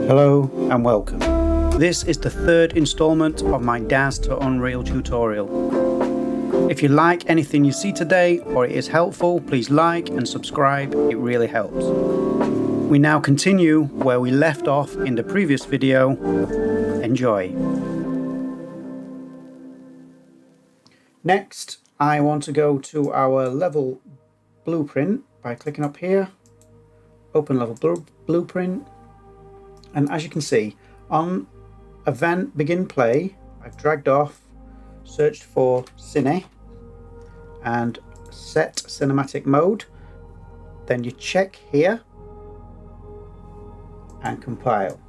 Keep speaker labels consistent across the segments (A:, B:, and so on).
A: Hello and welcome. This is the third installment of my Daz to Unreal tutorial. If you like anything you see today or it is helpful, please like and subscribe, it really helps. We now continue where we left off in the previous video. Enjoy. Next, I want to go to our level blueprint by clicking up here, open level blueprint. And as you can see, on event begin play, I've dragged off, searched for Cine and set cinematic mode. Then you check here and compile.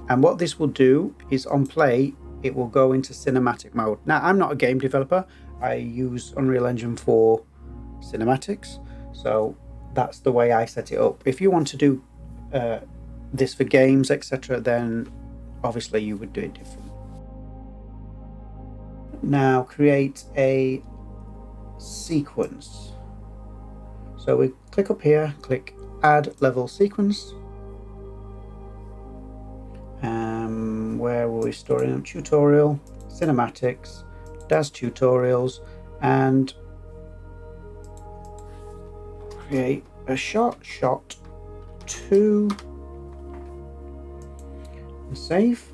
A: And what this will do is on play, it will go into cinematic mode. Now, I'm not a game developer. I use Unreal Engine for cinematics. So that's the way I set it up. If you want to do this for games, etc., then obviously you would do it different. Now create a sequence. So we click up here, click add level sequence. Where will we store it? Tutorial, cinematics, Daz tutorials, and create a shot 2. And save,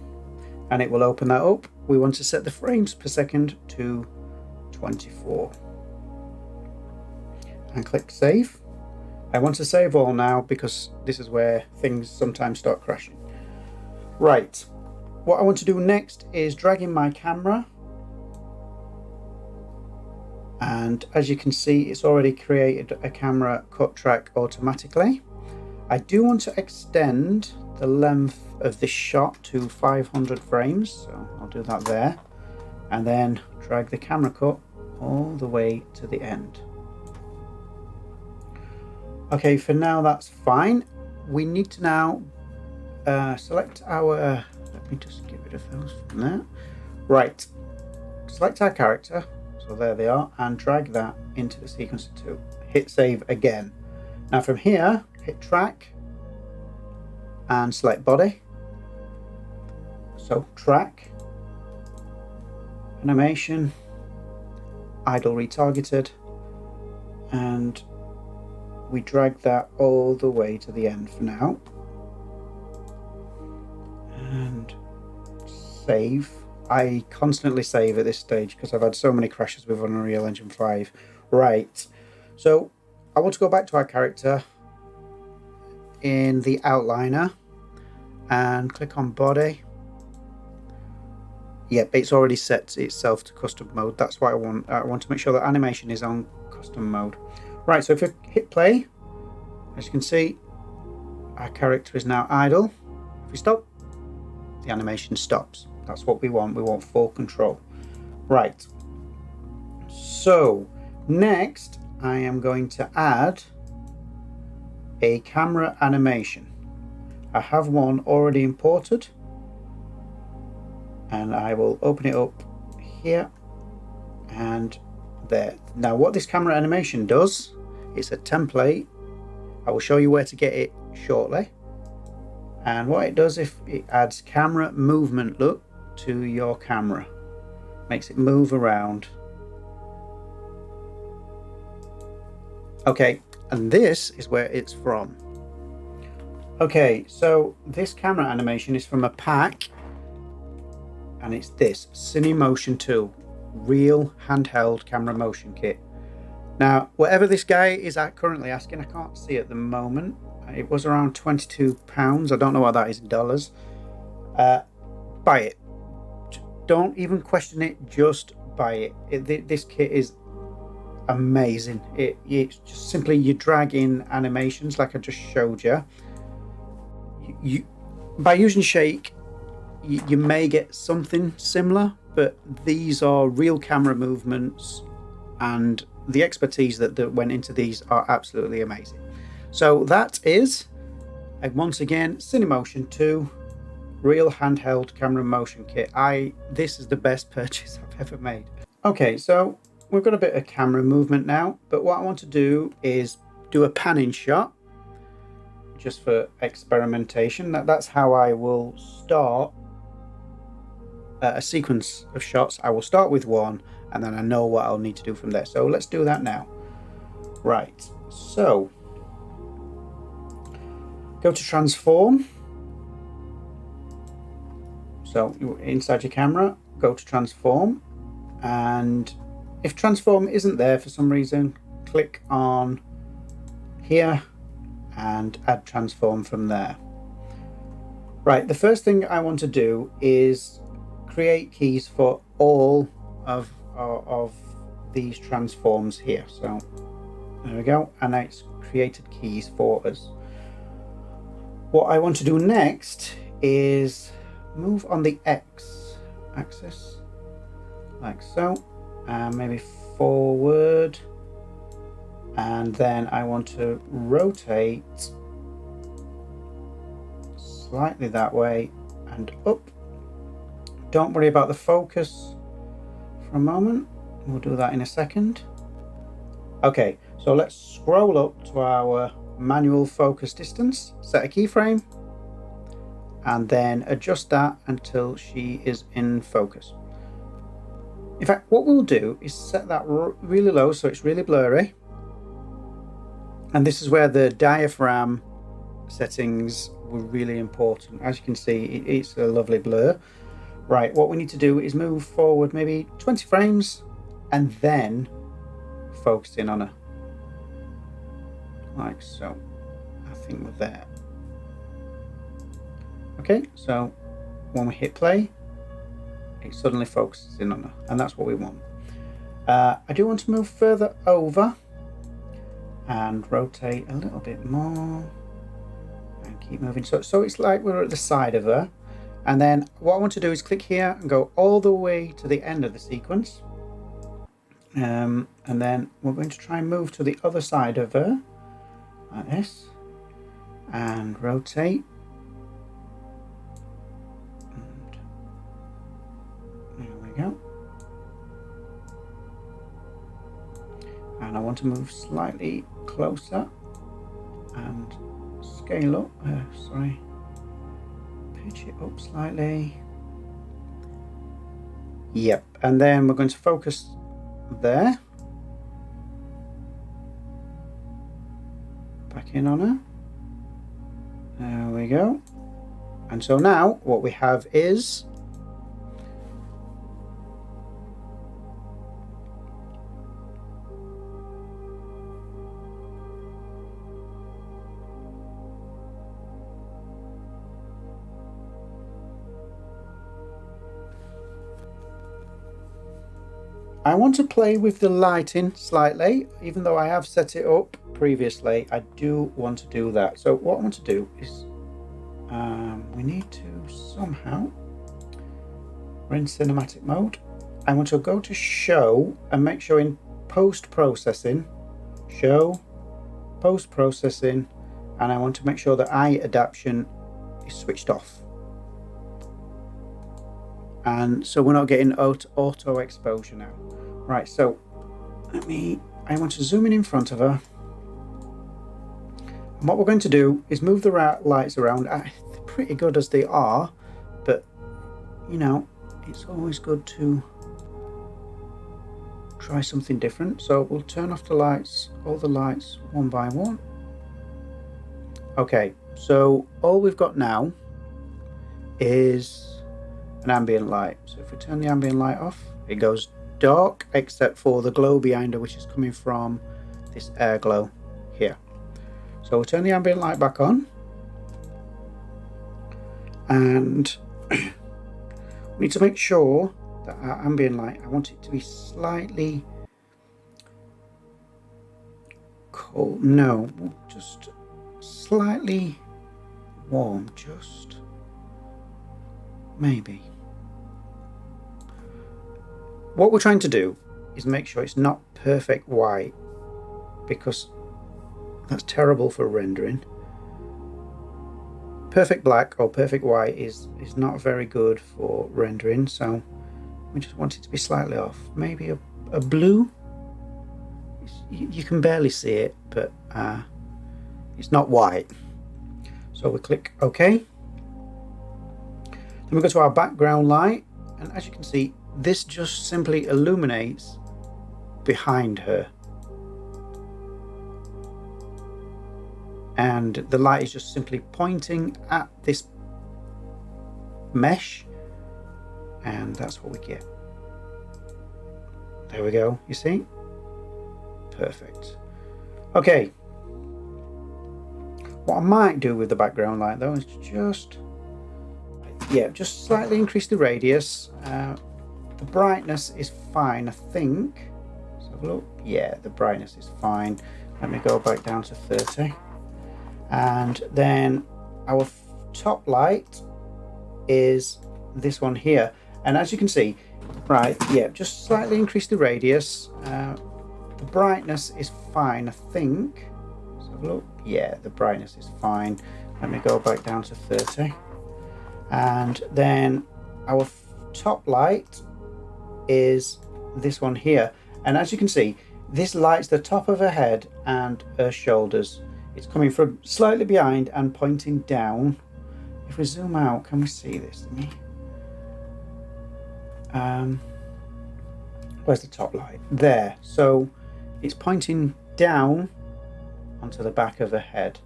A: and it will open that up. We want to set the frames per second to 24 and click save. I want to save all now because this is where things sometimes start crashing. Right, what I want to do next is drag in my camera, and as you can see, it's already created a camera cut track automatically. I do want to extend the length of this shot to 500 frames, so I'll do that there, and then drag the camera cut all the way to the end. Okay, for now that's fine. We need to now select our, let me just get rid of those from there. Right, select our character, so there they are, and drag that into the sequencer 2. Hit save again. Now from here, hit track and select body. So track, animation, idle retargeted, and we drag that all the way to the end for now. And save. I constantly save at this stage because I've had so many crashes with Unreal Engine 5. Right, so I want to go back to our character in the outliner and click on body. Yep, it's already set itself to custom mode. That's what I want. I want to make sure that animation is on custom mode. Right, so if we hit play, as you can see, our character is now idle. If we stop, the animation stops. That's what we want. We want full control. Right, so next I am going to add a camera animation. I have one already imported, and I will open it up here and there. Now what this camera animation does, it's a template. I will show you where to get it shortly. And what it does, if it adds camera movement look to your camera, makes it move around. Okay, and this is where it's from. Okay, so this camera animation is from a pack, and it's this Cinemotion 2 real handheld camera motion kit. Now, whatever this guy is currently asking, I can't see at the moment. It was around £22. I don't know what that is in dollars. Buy it. Don't even question it. Just buy it. This kit is amazing. It's just simply you drag in animations like I just showed you. By using Shake, you may get something similar, but these are real camera movements, and the expertise that went into these are absolutely amazing. So that is, once again, Cinemotion 2 real handheld camera motion kit. This is the best purchase I've ever made. Okay, so we've got a bit of camera movement now, but what I want to do is do a panning shot just for experimentation. That's how I will start a sequence of shots. I will start with one, and then I know what I'll need to do from there. So let's do that now. Right, so go to transform. So inside your camera, go to transform, and if transform isn't there for some reason, click on here and add transform from there. Right, the first thing I want to do is create keys for all of these transforms here. So there we go, and it's created keys for us. What I want to do next is move on the X axis like so, and maybe forward, and then I want to rotate slightly that way and up. Don't worry about the focus for a moment, we'll do that in a second. Okay, so let's scroll up to our manual focus distance, set a keyframe, and then adjust that until she is in focus. In fact, what we'll do is set that really low so it's really blurry, and this is where the diaphragm settings were really important. As you can see, it's a lovely blur. Right, what we need to do is move forward maybe 20 frames and then focus in on her like so. I think we're there. Okay, so when we hit play, it suddenly focuses in on her, and that's what we want. I do want to move further over and rotate a little bit more and keep moving. So it's like we're at the side of her, and then what I want to do is click here and go all the way to the end of the sequence, and then we're going to try and move to the other side of her like this and rotate. Go. And I want to move slightly closer and scale up, sorry, pitch it up slightly. Yep, and then we're going to focus there, back in on her. There we go. And so now what we have is I want to play with the lighting slightly, even though I have set it up previously. I do want to do that. So what I want to do is we need to somehow, we're in cinematic mode. I want to go to show and make sure in post-processing, show, post-processing, and I want to make sure that eye adaptation is switched off. And so we're not getting auto exposure now. Right, so I want to zoom in front of her. And what we're going to do is move the lights around. They're pretty good as they are, but you know, it's always good to try something different. So we'll turn off the lights, all the lights one by one. Okay, so all we've got now is an ambient light. So if we turn the ambient light off, it goes dark except for the glow behind her, which is coming from this air glow here. So we'll turn the ambient light back on, and we need to make sure that our ambient light, I want it to be slightly cold, no, just slightly warm, just maybe. What we're trying to do is make sure it's not perfect white, because that's terrible for rendering. Perfect black or perfect white is not very good for rendering, so we just want it to be slightly off. Maybe a blue. You can barely see it, but it's not white. So we click OK. Then we go to our background light, and as you can see, this just simply illuminates behind her. And the light is just simply pointing at this mesh, and that's what we get. There we go, you see? Perfect. Okay. What I might do with the background light though is just slightly increase the radius. The brightness is fine, I think. Let's have a look. Yeah, the brightness is fine. Let me go back down to 30. And then our top light is this one here. And as you can see, right, yeah, just slightly increase the radius. The brightness is fine, I think. Let's have a look. Yeah, the brightness is fine. Let me go back down to 30. And then our top light is this one here. And as you can see, this lights the top of her head and her shoulders. It's coming from slightly behind and pointing down. If we zoom out, can we see this? Where's the top light? There. So it's pointing down onto the back of her head.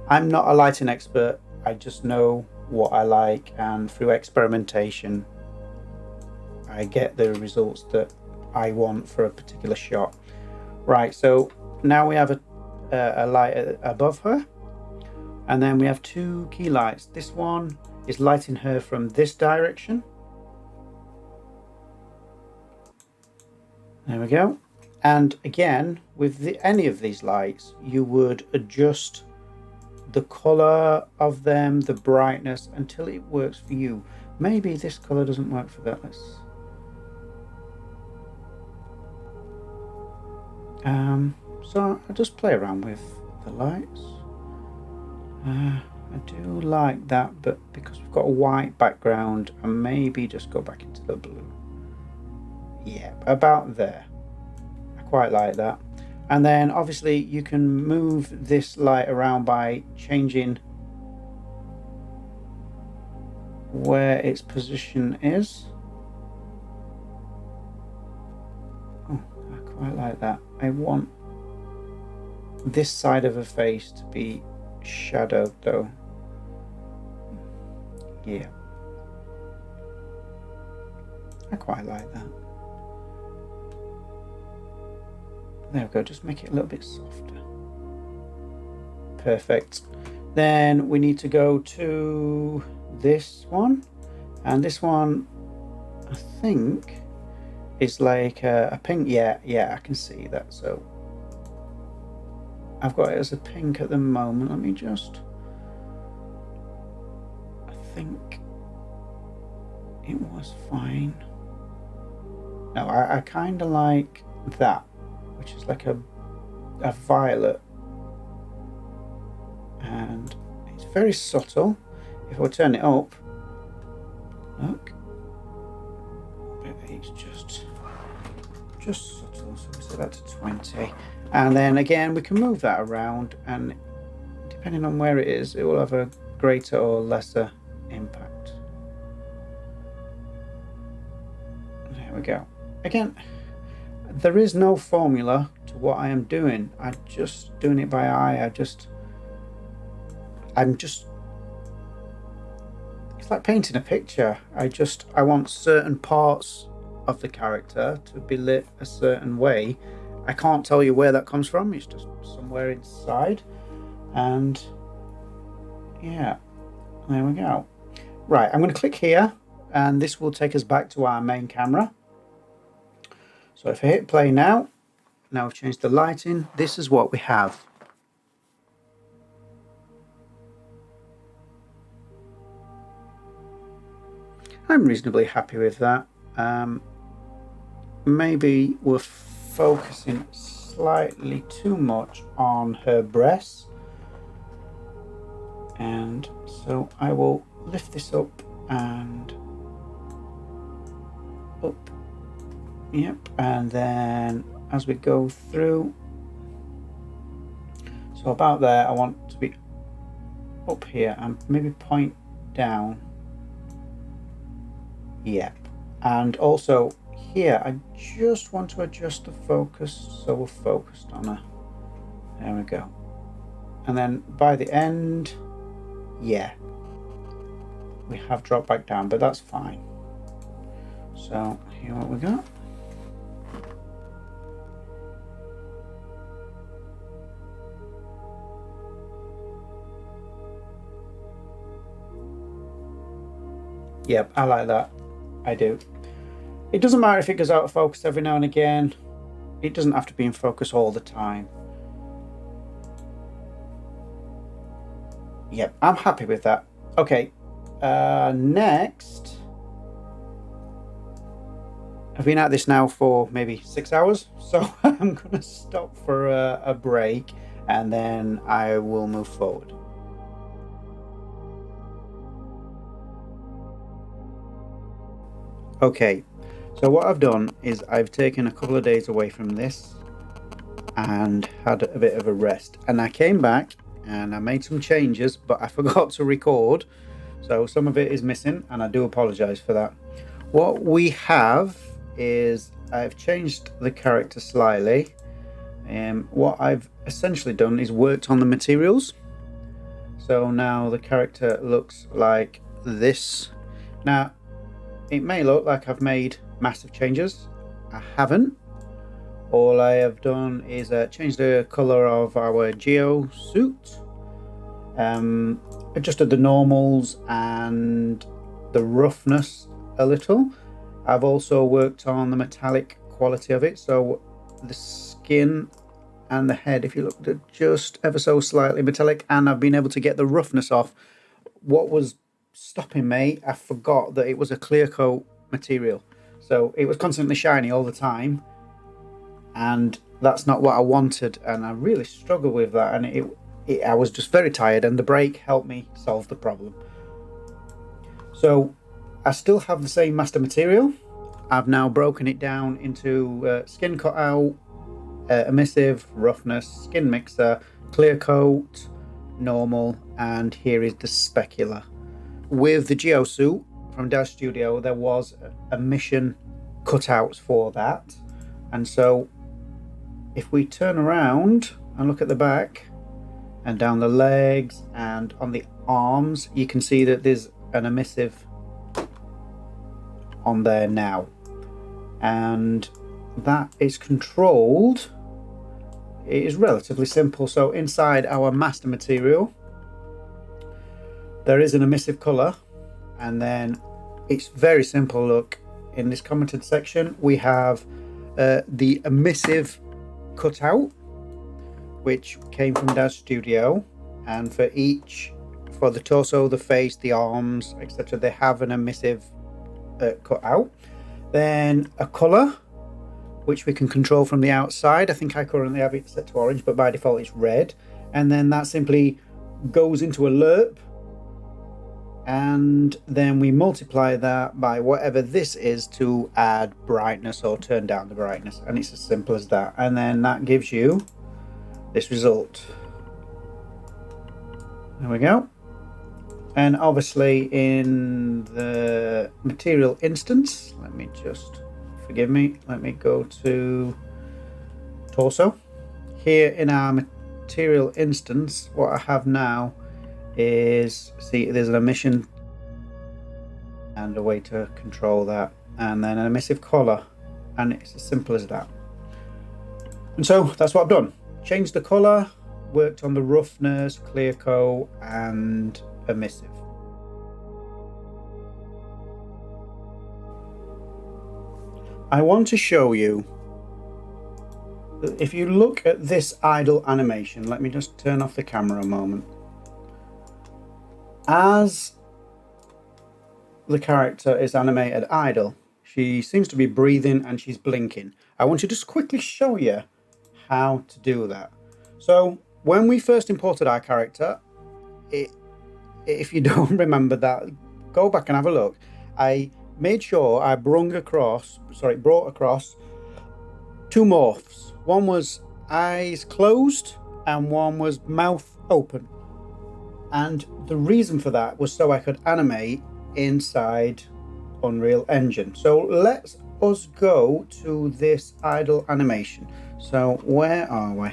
A: I'm not a lighting expert. I just know what I like, and through experimentation I get the results that I want for a particular shot. Right, so now we have a light above her, and then we have two key lights. This one is lighting her from this direction. There we go. And again, with any of these lights, you would adjust the color of them, the brightness, until it works for you. Maybe this color doesn't work for that. Let's so I'll just play around with the lights. I do like that, but because we've got a white background, and maybe just go back into the blue. Yeah, about there. I quite like that. And then obviously you can move this light around by changing where its position is. Oh, I quite like that. I want this side of her face to be shadowed though. Yeah, I quite like that. There we go, just make it a little bit softer. Perfect. Then we need to go to this one, and this one I think is like a pink. Yeah, I can see that. So I've got it as a pink at the moment. Let me just, I think it was fine. No, I kind of like that, which is like a violet, and it's very subtle. If I turn it up, look, it's just subtle. So we set that to 20, and then again we can move that around, and depending on where it is, it will have a greater or lesser impact. There we go. Again, there is no formula to what I am doing. I'm just doing it by eye. It's like painting a picture. I want certain parts of the character to be lit a certain way. I can't tell you where that comes from. It's just somewhere inside. And yeah, there we go. Right, I'm going to click here, and this will take us back to our main camera. So if I hit play now I've changed the lighting, this is what we have. I'm reasonably happy with that. Maybe we're focusing slightly too much on her breasts, and so I will lift this up and up. Yep, and then as we go through, so about there, I want to be up here and maybe point down. Yeah, and also here I just want to adjust the focus so we're focused on her. There we go. And then by the end, yeah, we have dropped back down, but that's fine. So here what we got. Yep, I like that. I do. It doesn't matter if it goes out of focus every now and again. It doesn't have to be in focus all the time. Yep, I'm happy with that. Okay, next. I've been at this now for maybe 6 hours, so I'm going to stop for a break and then I will move forward. Okay, so what I've done is I've taken a couple of days away from this and had a bit of a rest, and I came back and I made some changes, but I forgot to record, so some of it is missing and I do apologize for that. What we have is I've changed the character slightly, and what I've essentially done is worked on the materials, so now the character looks like this. Now it may look like I've made massive changes. I haven't. All I have done is change the color of our geo suit, adjusted the normals and the roughness a little. I've also worked on the metallic quality of it, so the skin and the head, if you look, they're just ever so slightly metallic, and I've been able to get the roughness off. What was stopping me, I forgot that it was a clear coat material, so it was constantly shiny all the time, and that's not what I wanted, and I really struggled with that, and I was just very tired, and the break helped me solve the problem. So I still have the same master material. I've now broken it down into skin cutout, emissive, roughness, skin mixer, clear coat, normal, and here is the specular. With the geosuit from DazStudio, there was emission cutouts for that, and so if we turn around and look at the back and down the legs and on the arms, you can see that there's an emissive on there now, and that is controlled. It is relatively simple. So inside our master material there is an emissive color, and then it's very simple. Look, in this commented section we have the emissive cutout, which came from DazStudio, and for the torso, the face, the arms, etc., they have an emissive cutout. Then a color, which we can control from the outside. I think I currently have it set to orange, but by default it's red, and then that simply goes into a lerp, and then we multiply that by whatever this is to add brightness or turn down the brightness, and it's as simple as that, and then that gives you this result. There we go. And obviously in the material instance, let me go to torso. Here in our material instance, what I have now is, see, there's an emission and a way to control that, and then an emissive color, and it's as simple as that. And so that's what I've done. Changed the color, worked on the roughness, clear coat, and emissive. I want to show you that if you look at this idle animation, let me just turn off the camera a moment. As the character is animated idle, she seems to be breathing and she's blinking. I want to just quickly show you how to do that. So when we first imported our character, if you don't remember that, go back and have a look. I made sure I brought across two morphs. One was eyes closed and one was mouth open. And the reason for that was so I could animate inside Unreal Engine. So let's us go to this idle animation. So where are we?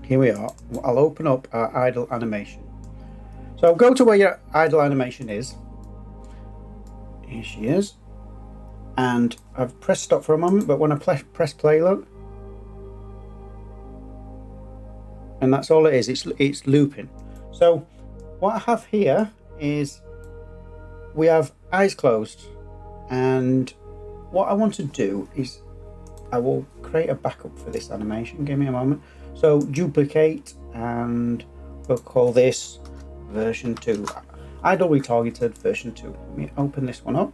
A: Here we are. I'll open up our idle animation. So go to where your idle animation is. Here she is. And I've pressed stop for a moment, but when I press play, look. And that's all it is. It's looping. So what I have here is we have eyes closed, and what I want to do is I will create a backup for this animation. Give me a moment. So duplicate, and we'll call this version 2, idle retargeted version 2. Let me open this one up.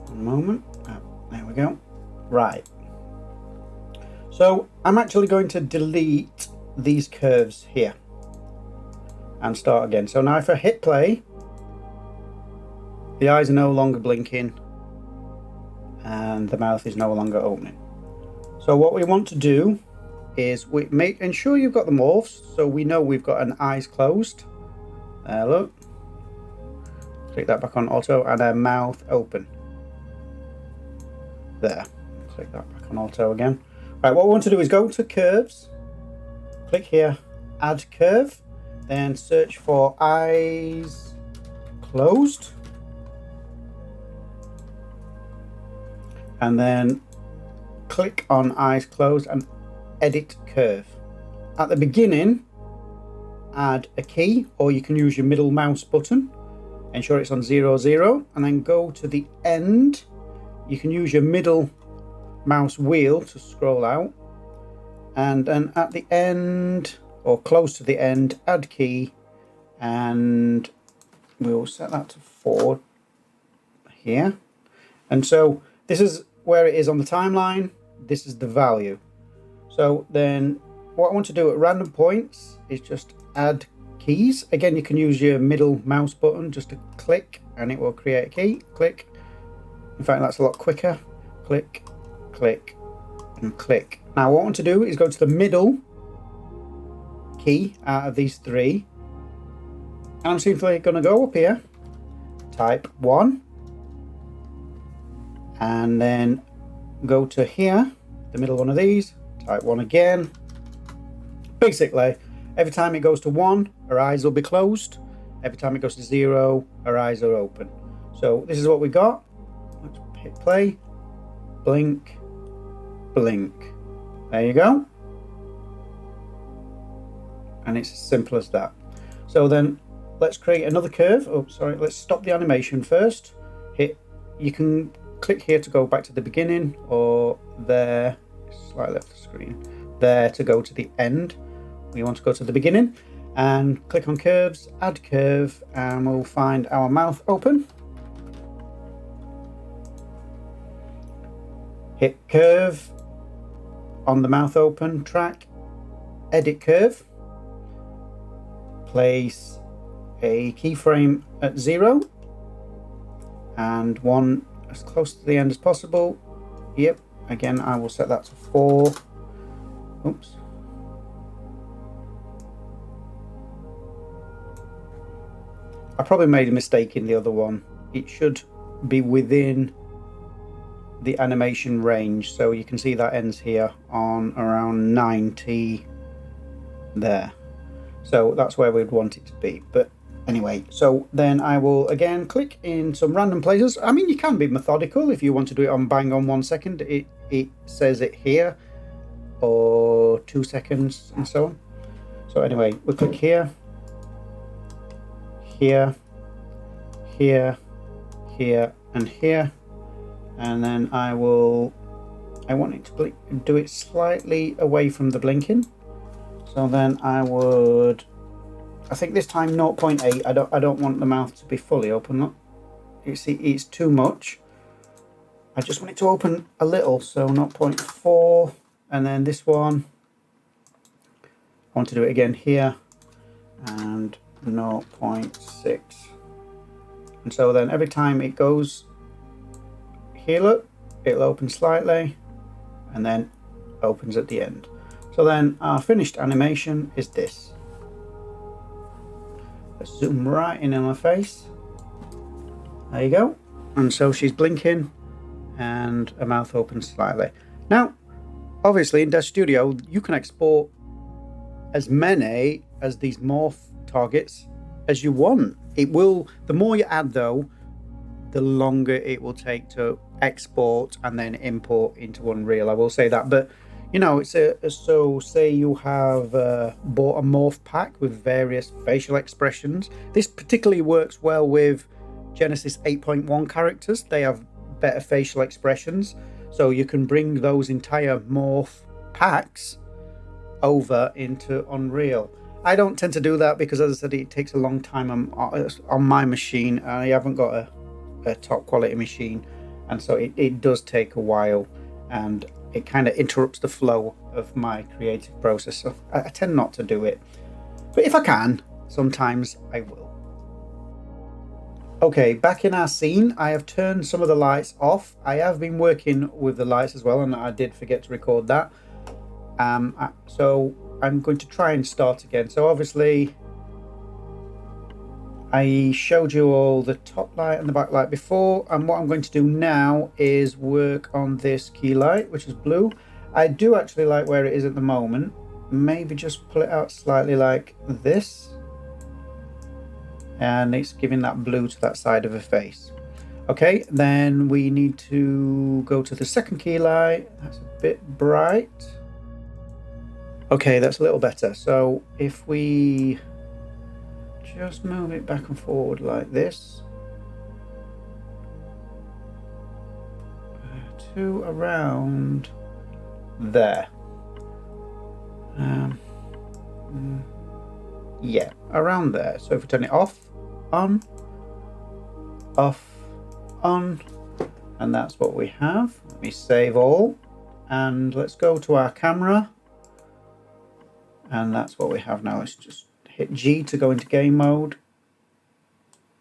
A: One moment. There we go. Right. So I'm actually going to delete these curves here and start again. So now if I hit play, the eyes are no longer blinking and the mouth is no longer opening. So what we want to do is ensure you've got the morphs, so we know we've got an eyes closed. Look. Click that back on auto, and a mouth open. There. Click that back on auto again. Right, what we want to do is go to curves, click here, add curve, then search for eyes closed, and then click on eyes closed and edit curve. At the beginning, add a key, or you can use your middle mouse button, ensure it's on 0, 0, and then go to the end. You can use your middle mouse wheel to scroll out, and then at the end or close to the end, add key, and we'll set that to 4 here. And so this is where it is on the timeline. This is the value. So then what I want to do at random points is just add keys. Again, you can use your middle mouse button just to click and it will create a key. Click. In fact, that's a lot quicker. Click, click, and click. Now what I want to do is go to the middle key out of these 3, and I'm simply going to go up here, type 1, and then go to here, the middle one of these, type 1 again. Basically, every time it goes to 1, our eyes will be closed. Every time it goes to 0, our eyes are open. So this is what we got. Let's hit play, blink, blink. There you go. And it's as simple as that. So then let's create another curve. Oh, sorry, let's stop the animation first. You can click here to go back to the beginning, or there, slightly left the screen, there to go to the end. We want to go to the beginning, and click on curves, add curve, and we'll find our mouth open. Hit curve on the mouth open track, edit curve, place a keyframe at 0 and 1 as close to the end as possible. Yep, again I will set that to 4. Oops. I probably made a mistake in the other one. It should be within the animation range, so you can see that ends here on around 90 there. So that's where we'd want it to be. But anyway, so then I will again click in some random places. I mean, you can be methodical if you want to do it on bang on 1 second. It says it here, or 2 seconds, and so on. So anyway, we'll click here, here, here, here, and here. And then I want it to do it slightly away from the blinking. So then I think this time 0.8. I don't want the mouth to be fully open. Look, you see, it's too much. I just want it to open a little, so 0.4. And then this one, I want to do it again here, and 0.6. And so then every time it goes heal up, it'll open slightly and then opens at the end. So then our finished animation is this. Let's zoom right in on her face. There you go. And so she's blinking and her mouth opens slightly. Now, obviously in DazStudio, you can export as many as these morph targets as you want. It will, the more you add though, the longer it will take to export and then import into Unreal. I will say that, but you know, it's so say you have bought a morph pack with various facial expressions. This particularly works well with Genesis 8.1 characters. They have better facial expressions, so you can bring those entire morph packs over into Unreal. I don't tend to do that because, as I said, it takes a long time on my machine. I haven't got a top quality machine, and so it does take a while, and it kind of interrupts the flow of my creative process. So I tend not to do it, but if I can, sometimes I will. Okay, back in our scene, I have turned some of the lights off. I have been working with the lights as well, and I did forget to record that. So I'm going to try and start again. So obviously I showed you all the top light and the back light before, and what I'm going to do now is work on this key light, which is blue. I do actually like where it is at the moment. Maybe just pull it out slightly like this, and it's giving that blue to that side of her face. Okay, then we need to go to the second key light. That's a bit bright. Okay, that's a little better. So if we just move it back and forward like this to around there. Yeah, around there. So if we turn it off, on, and that's what we have. Let me save all, and let's go to our camera, and that's what we have now. Let's just hit G to go into game mode.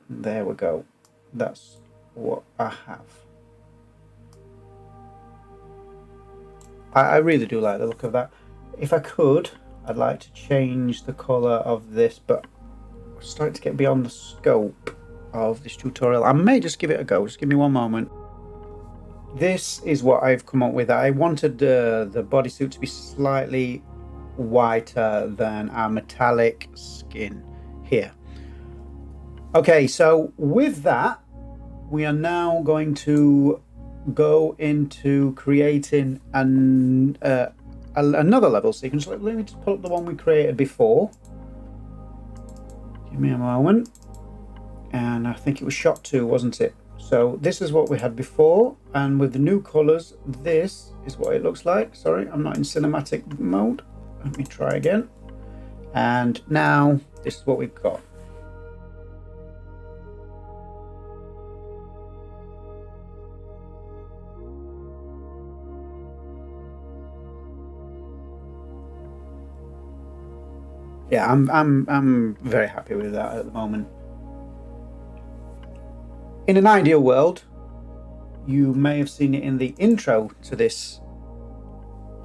A: There we go. That's what I have. I really do like the look of that. If I could, I'd like to change the color of this, but we're starting to get beyond the scope of this tutorial. I may just give it a go. Just give me one moment. This is what I've come up with. I wanted the bodysuit to be slightly whiter than our metallic skin here. Okay, so with that, we are now going to go into creating another level sequence. Let me just pull up the one we created before. Give me a moment. And I think it was shot 2, wasn't it? So this is what we had before, and with the new colors, this is what it looks like. Sorry, I'm not in cinematic mode. Let me try again. And now this is what we've got. Yeah, I'm very happy with that at the moment. In an ideal world, you may have seen it in the intro to this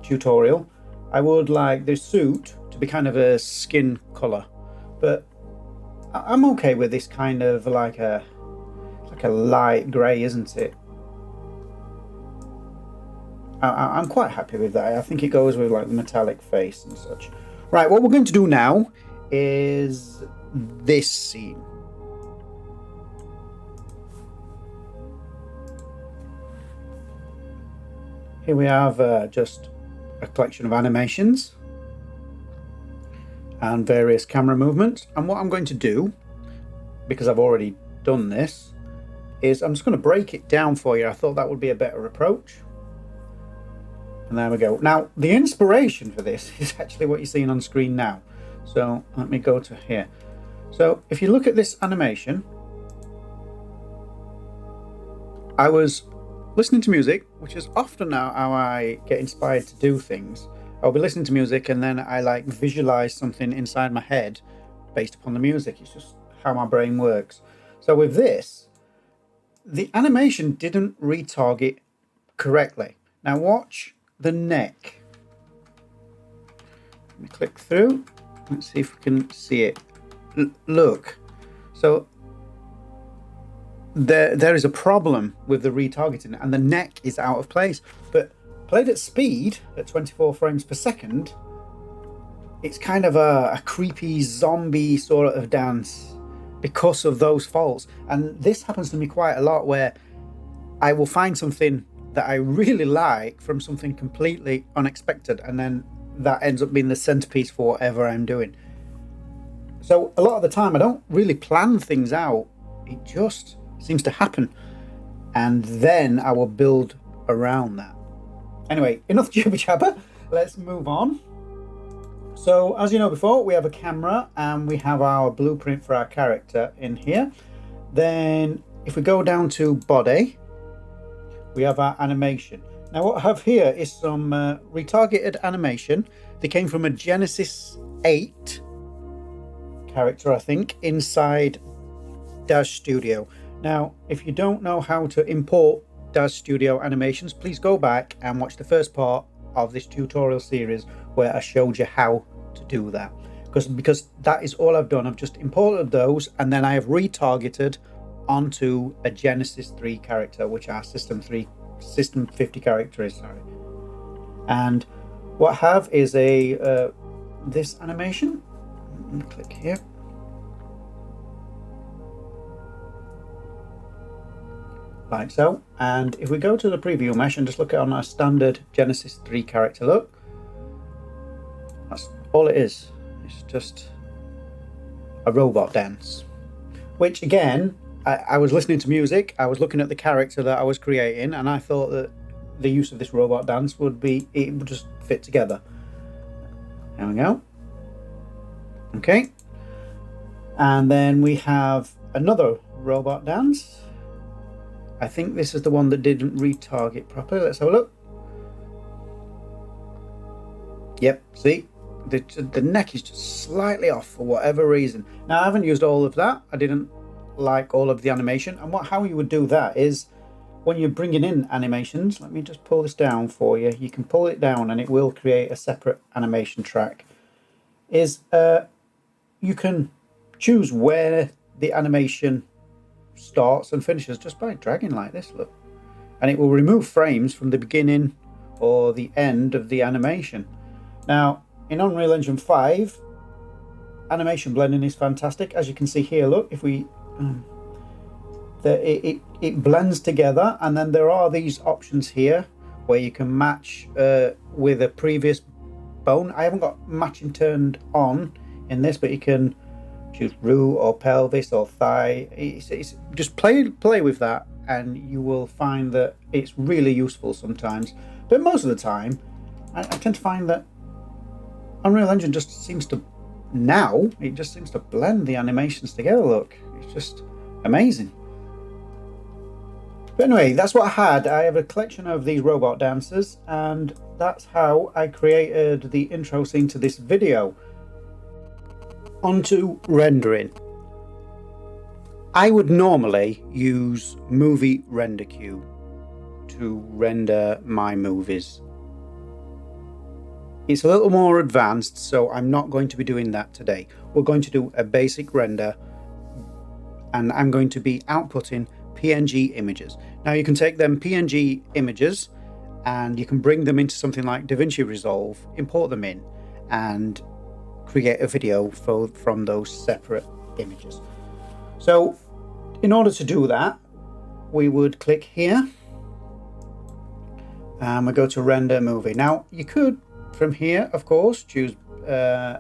A: tutorial, I would like the suit to be kind of a skin color, but I'm okay with this kind of like a light grey, isn't it? I'm quite happy with that. I think it goes with like the metallic face and such. Right, what we're going to do now is this scene. Here we have just a collection of animations and various camera movements. And what I'm going to do, because I've already done this, is I'm just going to break it down for you. I thought that would be a better approach. And there we go. Now, the inspiration for this is actually what you're seeing on screen now. So let me go to here. So if you look at this animation, I was listening to music, which is often now how I get inspired to do things. I'll be listening to music and then I like visualize something inside my head based upon the music. It's just how my brain works. So with this the animation didn't retarget correctly. Now watch the neck. Let me click through. Let's see if we can see it. Look. So there is a problem with the retargeting, and the neck is out of place. But played at speed at 24 frames per second, it's kind of a creepy zombie sort of dance because of those faults. And this happens to me quite a lot, where I will find something that I really like from something completely unexpected, and then that ends up being the centerpiece for whatever I'm doing. So a lot of the time I don't really plan things out, it just seems to happen, and then I will build around that. Anyway, enough jibber jabber, let's move on. So as you know before, we have a camera and we have our blueprint for our character in here. Then if we go down to body, we have our animation. Now what I have here is some retargeted animation. They came from a Genesis 8 character, I think, inside DazStudio. Now, if you don't know how to import DazStudio animations, please go back and watch the first part of this tutorial series where I showed you how to do that. Because that is all I've done. I've just imported those, and then I have retargeted onto a Genesis 3 character, which our System 50 character is, sorry. And what I have is a this animation. Let me click here. Like so. And if we go to the preview mesh and just look at on our standard Genesis 3 character, look, that's all it is. It's just a robot dance, which again, I was listening to music, I was looking at the character that I was creating, and I thought that the use of this robot dance would just fit together. There we go. Okay. And then we have another robot dance. I think this is the one that didn't retarget properly. Let's have a look. Yep, see? The neck is just slightly off for whatever reason. Now, I haven't used all of that. I didn't like all of the animation. And how you would do that is when you're bringing in animations, let me just pull this down for you. You can pull it down and it will create a separate animation track. You can choose where the animation starts and finishes just by dragging like this, look, and it will remove frames from the beginning or the end of the animation. Now in Unreal Engine 5, animation blending is fantastic. As you can see here, look, if we it blends together, and then there are these options here where you can match with a previous bone. I haven't got matching turned on in this, but you can choose root or pelvis or thigh. It's just play with that, and you will find that it's really useful sometimes. But most of the time, I tend to find that Unreal Engine just seems to blend the animations together. Look, it's just amazing. But anyway, that's what I had. I have a collection of these robot dancers, and that's how I created the intro scene to this video. Onto rendering. I would normally use Movie Render Queue to render my movies. It's a little more advanced, so I'm not going to be doing that today. We're going to do a basic render, and I'm going to be outputting PNG images. Now you can take them PNG images and you can bring them into something like DaVinci Resolve, import them in, and create a video from those separate images. So in order to do that, we would click here and we go to render movie. Now you could from here, of course, choose an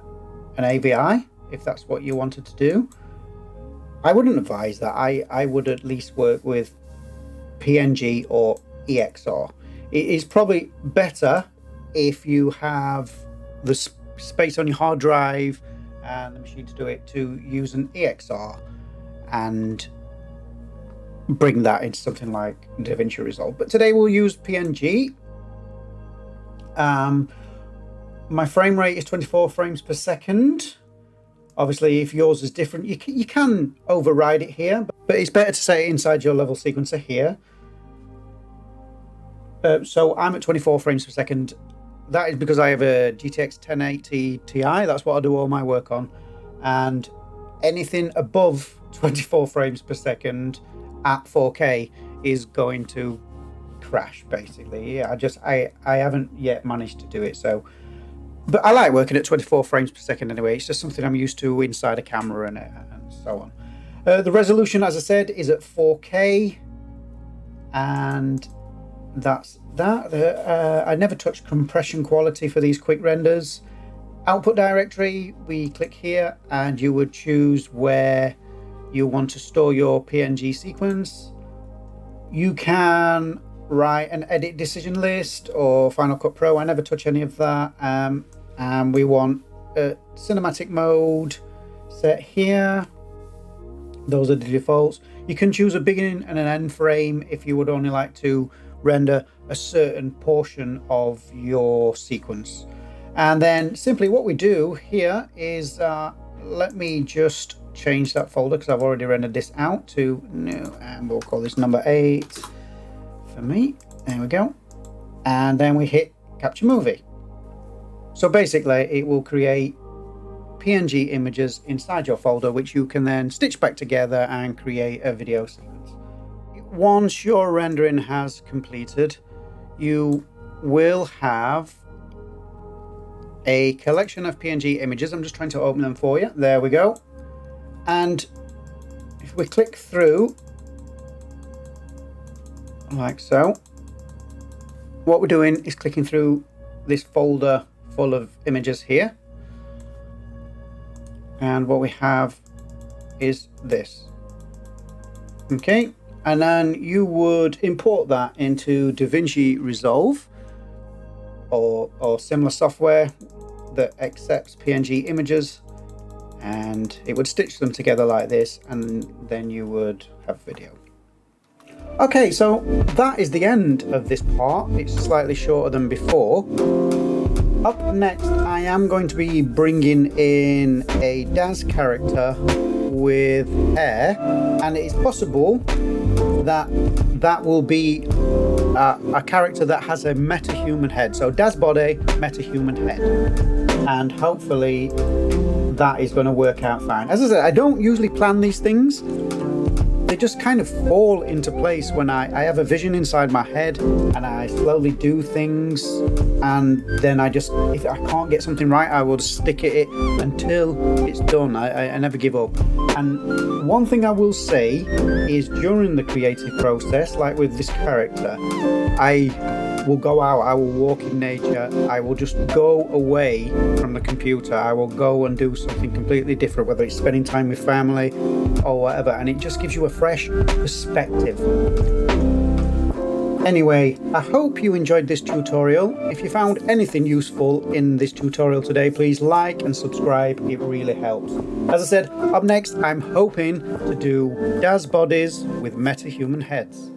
A: AVI if that's what you wanted to do. I wouldn't advise that. I would at least work with PNG or EXR. It is probably better if you have the space on your hard drive and the machine to do it, to use an EXR and bring that into something like DaVinci Resolve. But today we'll use PNG. My frame rate is 24 frames per second. Obviously, if yours is different, you can override it here. but it's better to set it inside your level sequencer here. So I'm at 24 frames per second. That is because I have a GTX 1080 Ti. That's what I do all my work on. And anything above 24 frames per second at 4K is going to crash, basically. Yeah, I haven't yet managed to do it. So, but I like working at 24 frames per second anyway. It's just something I'm used to inside a camera and so on. The resolution, as I said, is at 4K. And that's that. I never touched compression quality for these quick renders. Output directory, we click here and you would choose where you want to store your PNG sequence. You can write an edit decision list or Final Cut Pro. I never touch any of that. And we want cinematic mode set here. Those are the defaults. You can choose a beginning and an end frame if you would only like to render a certain portion of your sequence. And then simply what we do here is, let me just change that folder because I've already rendered this out to new, and we'll call this number 8 for me. There we go. And then we hit capture movie. So basically it will create PNG images inside your folder, which you can then stitch back together and create a video sequence. Once your rendering has completed, you will have a collection of PNG images. I'm just trying to open them for you. There we go. And if we click through like so, what we're doing is clicking through this folder full of images here. And what we have is this. Okay. And then you would import that into DaVinci Resolve or similar software that accepts PNG images, and it would stitch them together like this, and then you would have video. Okay, so that is the end of this part. It's slightly shorter than before. Up next, I am going to be bringing in a Daz character with hair, and it is possible that that will be a character that has a meta-human head. So Daz body, meta-human head, and hopefully that is going to work out fine. As I said, I don't usually plan these things. They just kind of fall into place when I have a vision inside my head and I slowly do things, and then if I can't get something right, I will just stick at it until it's done. I never give up. And one thing I will say is during the creative process, like with this character, I will go out, I will walk in nature, I will just go away from the computer, I will go and do something completely different, whether it's spending time with family or whatever, and it just gives you a fresh perspective. Anyway, I hope you enjoyed this tutorial. If you found anything useful in this tutorial today, please like and subscribe, it really helps. As I said, up next I'm hoping to do Daz bodies with meta-human heads.